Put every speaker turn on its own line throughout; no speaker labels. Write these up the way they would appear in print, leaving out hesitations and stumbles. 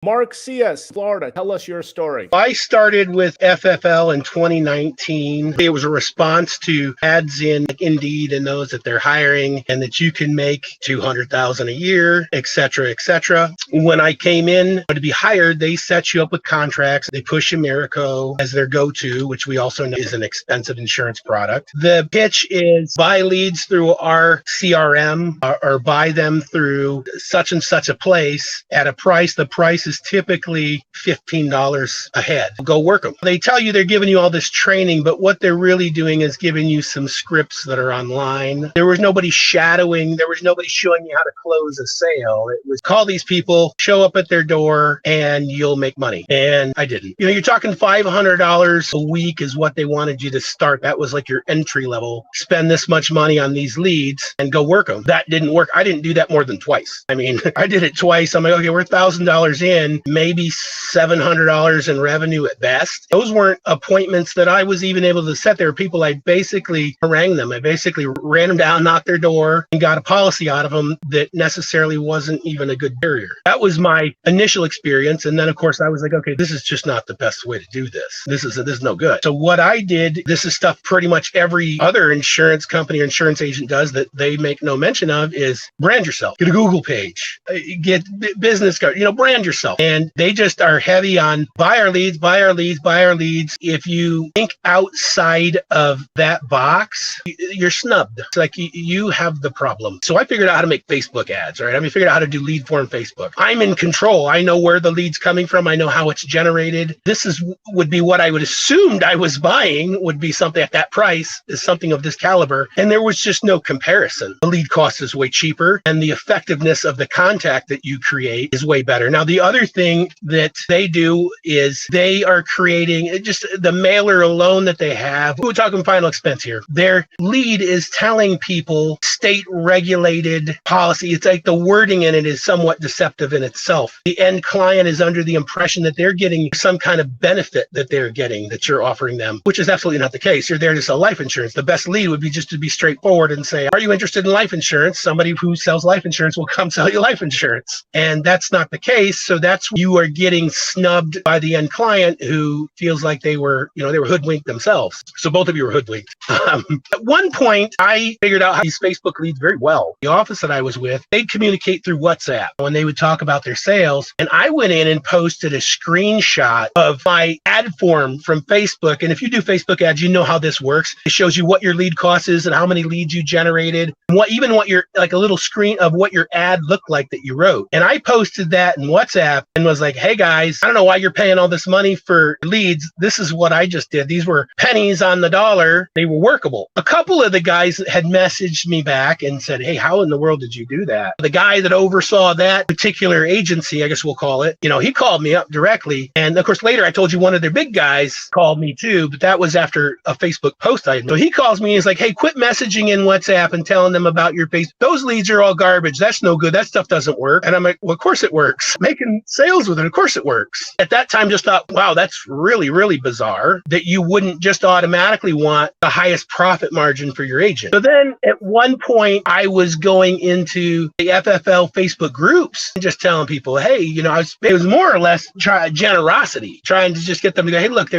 Mark Sias, Florida, tell us your story.
I started with FFL in 2019. It was a response to ads in Indeed and those that they're hiring and that you can make $200,000 a year, et cetera, et cetera. When I came in to be hired, they set you up with contracts. They push Americo as their go-to, which we also know is an expensive insurance product. The pitch is buy leads through our CRM or buy them through such and such a place at a price. The price is typically $15 a head. Go work them. They tell you they're giving you all this training, but what they're really doing is giving you some scripts that are online. There was nobody shadowing. There was nobody showing you how to close a sale. It was call these people, show up at their door, and you'll make money. And I didn't. You're talking $500 a week is what they wanted you to start. That was like your entry level. Spend this much money on these leads and go work them. That didn't work. I didn't do that more than twice. I mean, I did it twice. I'm like, okay, we're $1,000 in, maybe $700 in revenue at best. Those weren't appointments that I was even able to set. There were people I basically harangued them. I basically ran them down, knocked their door, and got a policy out of them that necessarily wasn't even a good barrier. That was my initial experience. And then, of course, I was like, okay, this is just not the best way to do this. This is no good. So what I did, this is stuff pretty much every other insurance company or insurance agent does that they make no mention of, is brand yourself. Get a Google page, get business card, brand yourself. And they just are heavy on buy our leads, buy our leads, buy our leads. If you think outside of that box, you're snubbed. It's like you have the problem. So I figured out how to make Facebook ads, right? I figured out how to do lead form Facebook. I'm in control. I know where the lead's coming from. I know how it's generated. This would be what I would assumed I was buying, would be something at that price, is something of this caliber. And there was just no comparison. The lead cost is way cheaper and the effectiveness of the contact that you create is way better. Now, the other thing that they do is they are creating just the mailer alone that they have. We're talking final expense here. Their lead is telling people state regulated policy. It's like the wording in it is somewhat deceptive in itself. The end client is under the impression that they're getting some kind of benefit that they're getting, that you're offering them, which is absolutely not the case. You're there to sell life insurance. The best lead would be just to be straightforward and say, are you interested in life insurance? Somebody who sells life insurance will come sell you life insurance. And that's not the case. So that's, you are getting snubbed by the end client who feels like they were hoodwinked themselves. So both of you were hoodwinked. At one point, I figured out how these Facebook leads very well. The office that I was with, they'd communicate through WhatsApp when they would talk about their sales. And I went in and posted a screenshot of my ad form from Facebook. And if you do Facebook ads, you know how this works. It shows you what your lead cost is and how many leads you generated, and what your, like a little screen of what your ad looked like that you wrote. And I posted that in WhatsApp and was like, hey guys, I don't know why you're paying all this money for leads. This is what I just did. These were pennies on the dollar. They were workable. A couple of the guys had messaged me back and said, hey, how in the world did you do that? The guy that oversaw that particular agency, I guess we'll call it, he called me up directly. And of course, later I told you one of their big guys called me too, but that was after a Facebook post I had made. So he calls me and he's like, hey, quit messaging in WhatsApp and telling them about your face. Those leads are all garbage. That's no good. That stuff doesn't work. And I'm like, well, of course it works. Making sales with it, of course it works. At that time, just thought, wow, that's really, really bizarre that you wouldn't just automatically want the highest profit margin for your agent. So then at one point, I was going into the FFL Facebook groups and just telling people, hey, it was more or less generosity, trying to just get them to go, hey, look,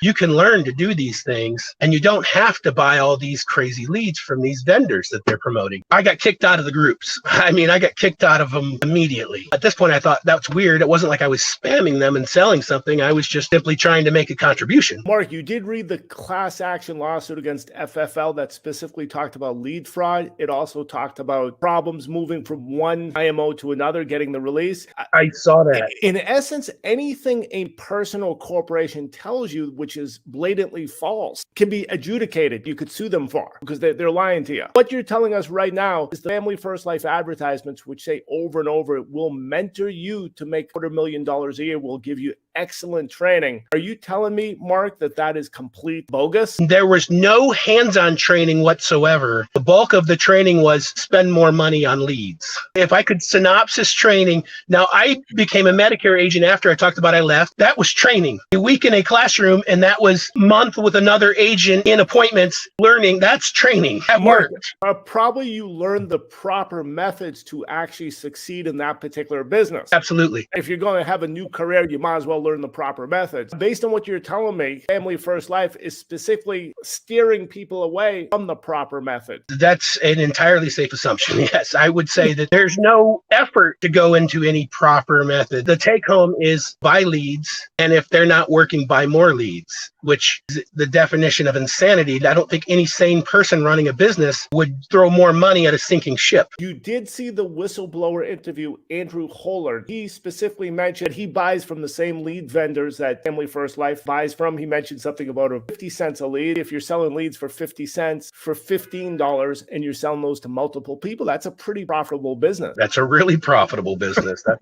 you can learn to do these things and you don't have to buy all these crazy leads from these vendors that they're promoting. I got kicked out of the groups. I got kicked out of them immediately. At this point, I thought that's weird. It wasn't like I was spamming them and selling something. I was just simply trying to make a contribution.
Mark, you did read the class action lawsuit against FFL that specifically talked about lead fraud. It also talked about problems moving from one IMO to another, getting the release.
I saw that.
In essence, anything a person or corporation tells you, which is blatantly false, can be adjudicated. You could sue them for because they're lying to you. What you're telling us right now is the Family First Life advertisements, which say over and over, it will mentor you to make $250,000 a year. We'll give you excellent training. Are you telling me, Mark, that that is complete bogus?
There was no hands-on training whatsoever. The bulk of the training was spend more money on leads. If I could synopsis training, now I became a Medicare agent after I talked about I left. That was training. A week in a classroom, and that was a month with another agent in appointments learning. That's training. That worked.
Probably you learned the proper methods to actually succeed in that particular business.
Absolutely.
If you're going to have a new career, you might as well learn the proper methods. Based on what you're telling me, Family First Life is specifically steering people away from the proper method.
That's an entirely safe assumption. Yes, I would say that there's no effort to go into any proper method. The take home is buy leads, and if they're not working, buy more leads, which is the definition of insanity. I don't think any sane person running a business would throw more money at a sinking ship.
You did see the whistleblower interview, Andrew Hollard. He specifically mentioned he buys from the same lead vendors that Family First Life buys from. He mentioned something about 50 cents a lead. If you're selling leads for 50 cents for $15 and you're selling those to multiple people, that's a pretty profitable business.
That's a really profitable business. That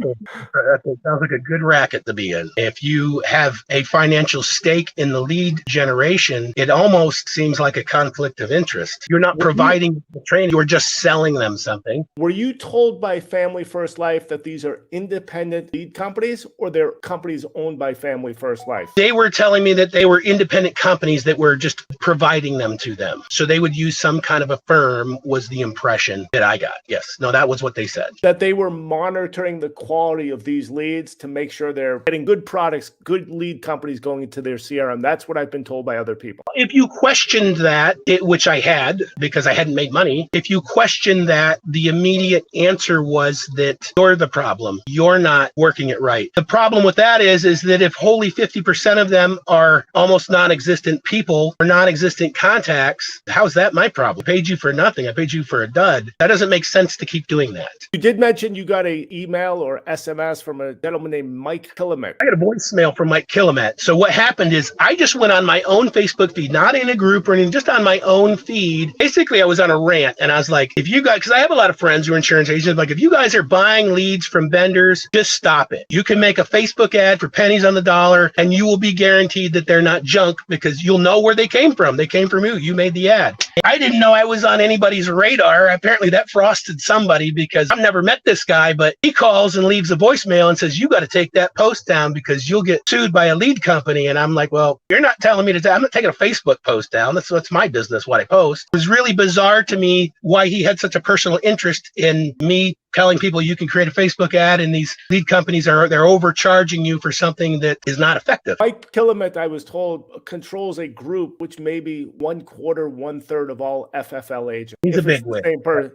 sounds like a good racket to be in. If you have a financial stake in the lead generation, it almost seems like a conflict of interest. You're not providing the training, you're just selling them something.
Were you told by Family First Life that these are independent lead companies, or they're companies owned by Family First Life?
They were telling me that they were independent companies that were just providing them to them. So they would use some kind of a firm, was the impression that I got. Yes. No, that was what they said.
That they were monitoring the quality of these leads to make sure they're getting good products, good lead companies going into their CRM. That's what I've been told by other people.
If you questioned that, which I had because I hadn't made money, if you questioned that, the immediate answer was that you're the problem. You're not working it right. The problem with that is that if wholly 50% of them are almost non-existent people or non-existent contacts, how's that my problem? I paid you for nothing. I paid you for a dud. That doesn't make sense to keep doing that.
You did mention you got an email or SMS from a gentleman named Mike Killamet.
I got a voicemail from Mike Killamet. So what happened is I just went on my own Facebook feed, not in a group or anything, just on my own feed. Basically, I was on a rant and I was like, if you guys, because I have a lot of friends who are insurance agents, like if you guys are buying leads from vendors, just stop it. You can make a Facebook ad for pennies on the dollar and you will be guaranteed that they're not junk because you'll know where they came from. They came from you. You made the ad. I didn't know I was on anybody's radar. Apparently that frosted somebody because I've never met this guy, but he calls and leaves a voicemail and says, you got to take that post down because you'll get sued by a lead company. And I'm like, well, you're not telling me to, I'm not taking a Facebook post down. That's my business, what I post. It was really bizarre to me why he had such a personal interest in me telling people you can create a Facebook ad and these lead companies they're overcharging you for something that is not effective.
Mike Killamet, I was told, controls a group which may be 1/4 of all FFL agents.
He's a big wig.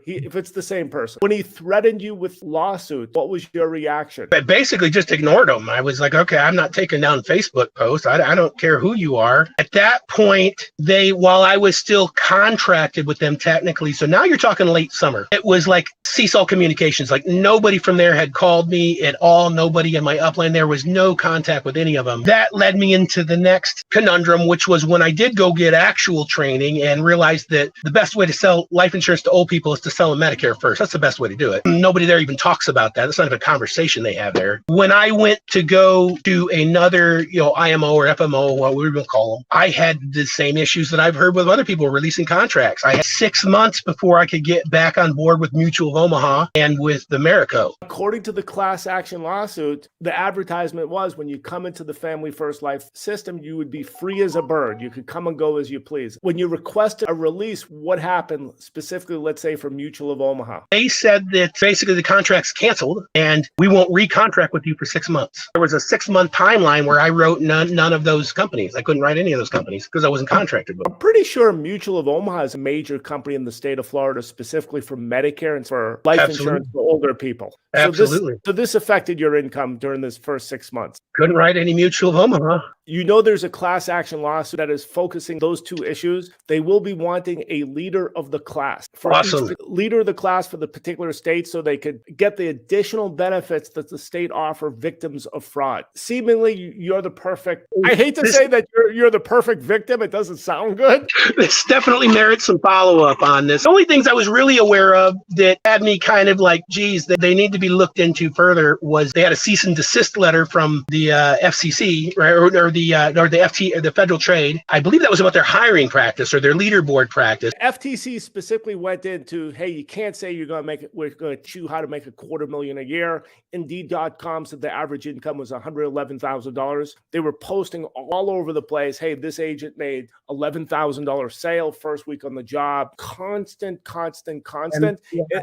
If it's the same person. When he threatened you with lawsuits, what was your reaction?
I basically just ignored him. I was like, okay, I'm not taking down Facebook posts. I don't care who you are. At that point, while I was still contracted with them technically, so now you're talking late summer, it was like Cecil Communications. Like nobody from there had called me at all. Nobody in my upline. There was no contact with any of them. That led me into the next conundrum, which was when I did go get actual training and realized that the best way to sell life insurance to old people is to sell them Medicare first. That's the best way to do it. Nobody there even talks about that. That's not even a conversation they have there. When I went to go to another, IMO or FMO, what we were going to call them, I had the same issues that I've heard with other people releasing contracts. I had 6 months before I could get back on board with Mutual of Omaha and with the Marico.
According to the class action lawsuit, the advertisement was when you come into the Family First Life system, you would be free as a bird. You could come and go as you please. When you requested a release, what happened specifically, let's say, for Mutual of Omaha?
They said that basically the contract's canceled and we won't recontract with you for 6 months. There was a 6-month timeline where I wrote none of those companies. I couldn't write any of those companies because I wasn't contracted with them.
I'm pretty sure Mutual of Omaha is a major company in the state of Florida, specifically for Medicare and for life insurance for older people.
Absolutely.
So this affected your income during this first 6 months.
Couldn't write any Mutual of Omaha.
You know there's a class action lawsuit that is focusing those two issues. They will be wanting a leader of the class.
Awesome.
Leader of the class for the particular state so they could get the additional benefits that the state offer victims of fraud. Seemingly, you're the perfect... I hate to say that you're the perfect victim. It doesn't sound good.
This definitely merits some follow-up on this. The only things I was really aware of that had me kind of like like, geez, they need to be looked into further, was they had a cease and desist letter from the FCC, right, or the Federal Trade. I believe that was about their hiring practice or their leaderboard practice.
FTC specifically went into, hey, you can't say you're going to make it. We're going to teach you how to make $250,000 a year. Indeed.com said the average income was $111,000. They were posting all over the place. Hey, this agent made $11,000 sale first week on the job. Constant.
And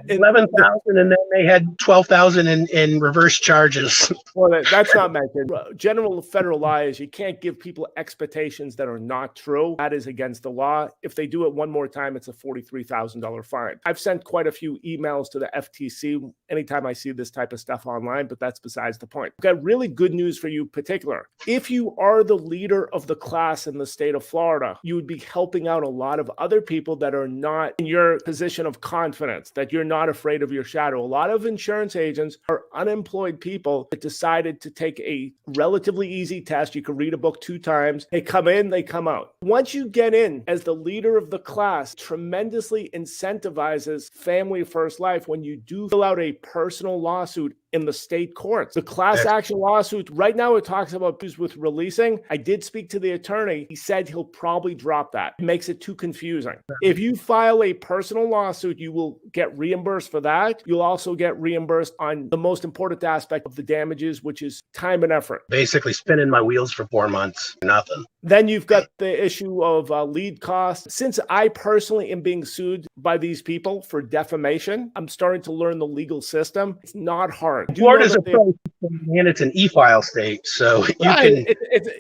11,000, and then they had 12,000 in reverse charges.
Well, that's not mentioned. General federal law is you can't give people expectations that are not true. That is against the law. If they do it one more time, it's a $43,000 fine. I've sent quite a few emails to the FTC anytime I see this type of stuff online, but that's besides the point. I've got really good news for you in particular. If you are the leader of the class in the state of Florida, you would be helping out a lot of other people that are not in your position of confidence, that you're not afraid of your shadow. A lot of insurance agents are unemployed people that decided to take a relatively easy test. You can read a book 2 times. They come in, they come out. Once you get in as the leader of the class, tremendously incentivizes family first life when you do fill out a personal lawsuit in the state courts. The class action lawsuit, right now it talks about who's with releasing. I did speak to the attorney. He said he'll probably drop that. It makes it too confusing. If you file a personal lawsuit, you will get reimbursed for that. You'll also get reimbursed on the most important aspect of the damages, which is time and effort.
Basically spinning my wheels for 4 months, nothing.
Then you've got the issue of lead costs. Since I personally am being sued by these people for defamation, I'm starting to learn the legal system. It's not hard.
Florida's a pro and it's an e-file state, so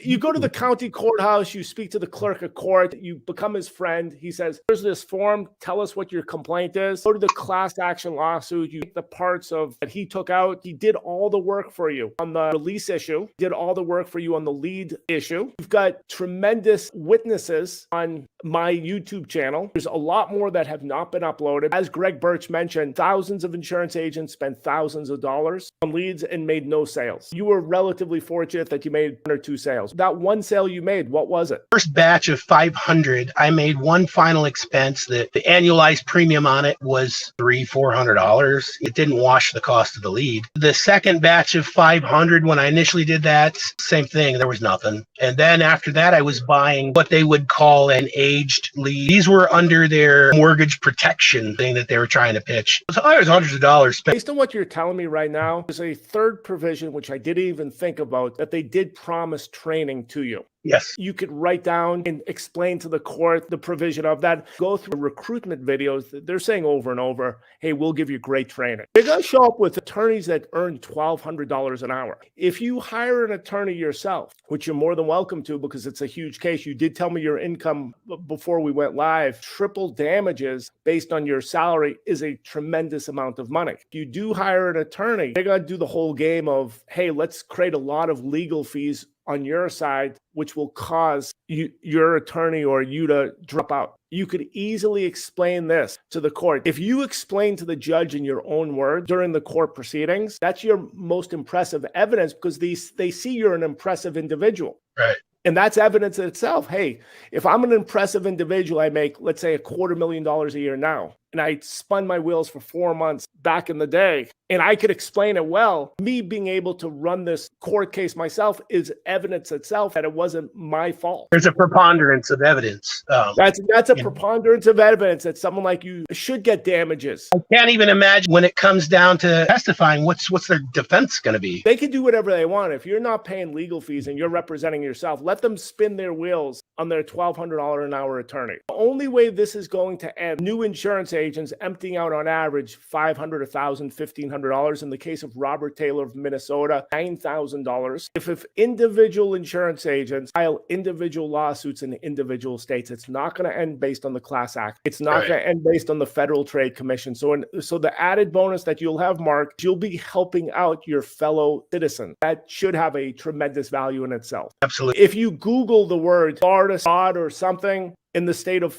you go to the county courthouse, you speak to the clerk of court, you become his friend. He says, here's this form, tell us what your complaint is. Go to the class action lawsuit, you take the parts of that he took out. He did all the work for you on the release issue, did all the work for you on the lead issue. You've got tremendous witnesses on my YouTube channel. There's a lot more that have not been uploaded. As Greg Birch mentioned, thousands of insurance agents spent thousands of dollars on leads and made no sales. You were relatively fortunate that you made 1 or 2 sales. That one sale you made, what was it?
First batch of 500, I made one final expense that the annualized premium on it was $300-400. It didn't wash the cost of the lead. The second batch of 500, when I initially did that, same thing, there was nothing. And then after that, I was buying what they would call an aged lead. These were under their mortgage protection thing that they were trying to pitch. So I was hundreds of dollars spent.
Based on what you're telling me right now, there's a third provision, which I didn't even think about, that they did promise training to you.
Yes.
You could write down and explain to the court the provision of that. Go through recruitment videos. They're saying over and over, hey, we'll give you great training. They're going to show up with attorneys that earn $1,200 an hour. If you hire an attorney yourself, which you're more than welcome to because it's a huge case, you did tell me your income before we went live, triple damages based on your salary is a tremendous amount of money. If you do hire an attorney, they're going to do the whole game of, hey, let's create a lot of legal fees on your side, which will cause your attorney or you to drop out. You could easily explain this to the court. If you explain to the judge in your own words during the court proceedings, that's your most impressive evidence because they see you're an impressive individual.
Right.
And that's evidence in itself. Hey, if I'm an impressive individual, I make, let's say, $250,000 a year now, and I spun my wheels for 4 months back in the day, and I could explain it well, me being able to run this court case myself is evidence itself that it wasn't my fault.
There's a preponderance of evidence.
That's a preponderance of evidence that someone like you should get damages.
I can't even imagine when it comes down to testifying, what's their defense going to be?
They can do whatever they want. If you're not paying legal fees and you're representing yourself, let them spin their wheels on their $1,200 an hour attorney. The only way this is going to end, new insurance agents emptying out on average $500, $1,000, $1,500. In the case of Robert Taylor of Minnesota, $9,000. If individual insurance agents file individual lawsuits in individual states, it's not going to end based on the class act. It's not going to end based on the Federal Trade Commission. So the added bonus that you'll have, Mark, you'll be helping out your fellow citizens. That should have a tremendous value in itself.
Absolutely.
If you Google the word Florida fraud or something, in the state of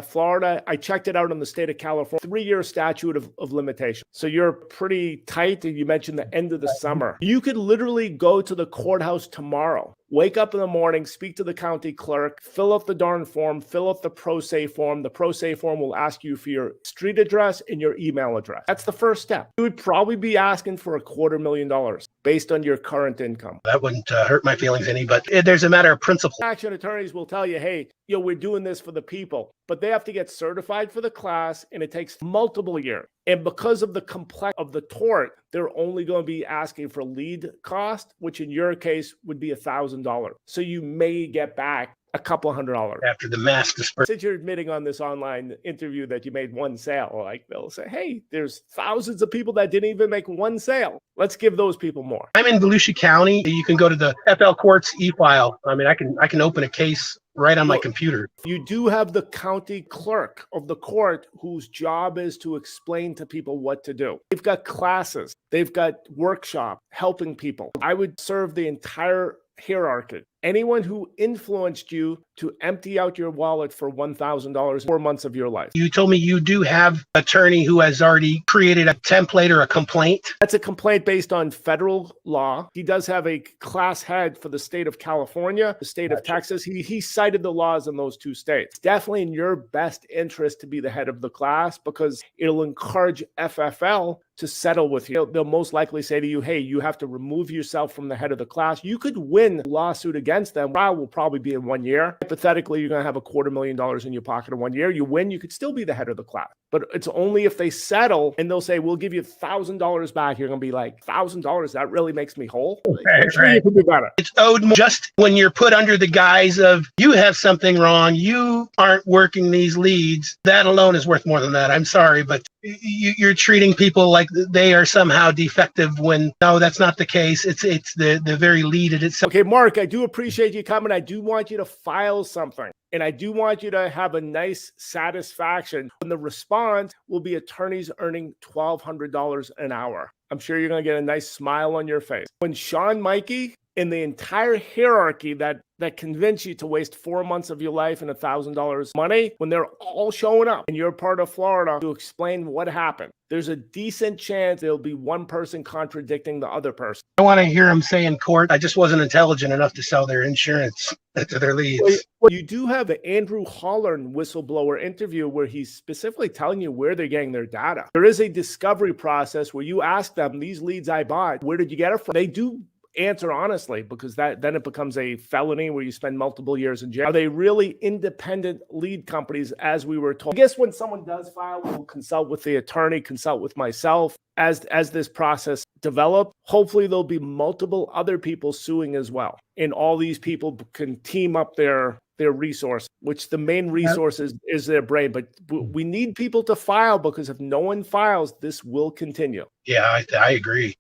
Florida, I checked it out in the state of California, 3-year statute of limitation. So you're pretty tight. And you mentioned the end of the summer. You could literally go to the courthouse tomorrow Wake up in the morning, speak to the county clerk, fill out the darn form, fill out the pro se form. The pro se form will ask you for your street address and your email address. That's the first step. You would probably be asking for $250,000 based on your current income.
That wouldn't hurt my feelings any, but there's a matter of principle.
Action attorneys will tell you, hey, we're doing this for the people, but they have to get certified for the class, and it takes multiple years. And because of the complex of the tort, they're only going to be asking for lead cost, which in your case would be $1,000. So you may get back a couple $100
after the mass dispersal.
Since you're admitting on this online interview that you made one sale, like they'll say, hey, there's thousands of people that didn't even make one sale. Let's give those people more.
I'm in Volusia County. You can go to the FL Courts e-file. I mean, I can open a case right on my computer.
You do have the county clerk of the court whose job is to explain to people what to do. They've got classes. They've got workshops helping people. I would serve the entire hierarchy. Anyone who influenced you to empty out your wallet for $1,000 4 months of your life.
You told me you do have an attorney who has already created a template or a complaint.
That's a complaint based on federal law. He does have a class head for the state of California, the state of Texas. He cited the laws in those two states. It's definitely in your best interest to be the head of the class because it'll encourage FFL to settle with you. They'll most likely say to you, hey, you have to remove yourself from the head of the class. You could win a lawsuit against them. Trial will probably be in 1 year. Hypothetically, you're going to have $250,000 in your pocket in 1 year. You win, you could still be the head of the class. But it's only if they settle and they'll say, we'll give you $1,000 back. You're going to be like, $1,000? That really makes me whole? I'm sure you can do better.
It's owed more just when you're put under the guise of you have something wrong. You aren't working these leads. That alone is worth more than that. I'm sorry, but you're treating people like they are somehow defective when no, that's not the case. It's the very lead it itself.
Okay, Mark, I do appreciate you coming. I do want you to file something. And I do want you to have a nice satisfaction. And the response will be attorneys earning $1,200 an hour. I'm sure you're going to get a nice smile on your face. When Sean Mikey and the entire hierarchy that convince you to waste 4 months of your life and $1,000 money, when they're all showing up and you're part of Florida to explain what happened, there's a decent chance there'll be one person contradicting the other person.
I want to hear them say in court, I just wasn't intelligent enough to sell their insurance to their leads.
Well, you do have the Andrew Hollern whistleblower interview where he's specifically telling you where they're getting their data. There is a discovery process where you ask them, these leads I bought, where did you get it from? They do answer honestly, because then it becomes a felony where you spend multiple years in jail. Are they really independent lead companies, as we were told? I guess when someone does file, we'll consult with the attorney, consult with myself. As this process develops, hopefully there'll be multiple other people suing as well. And all these people can team up their resource, which the main resource is their brain. But we need people to file, because if no one files, this will continue.
Yeah, I agree.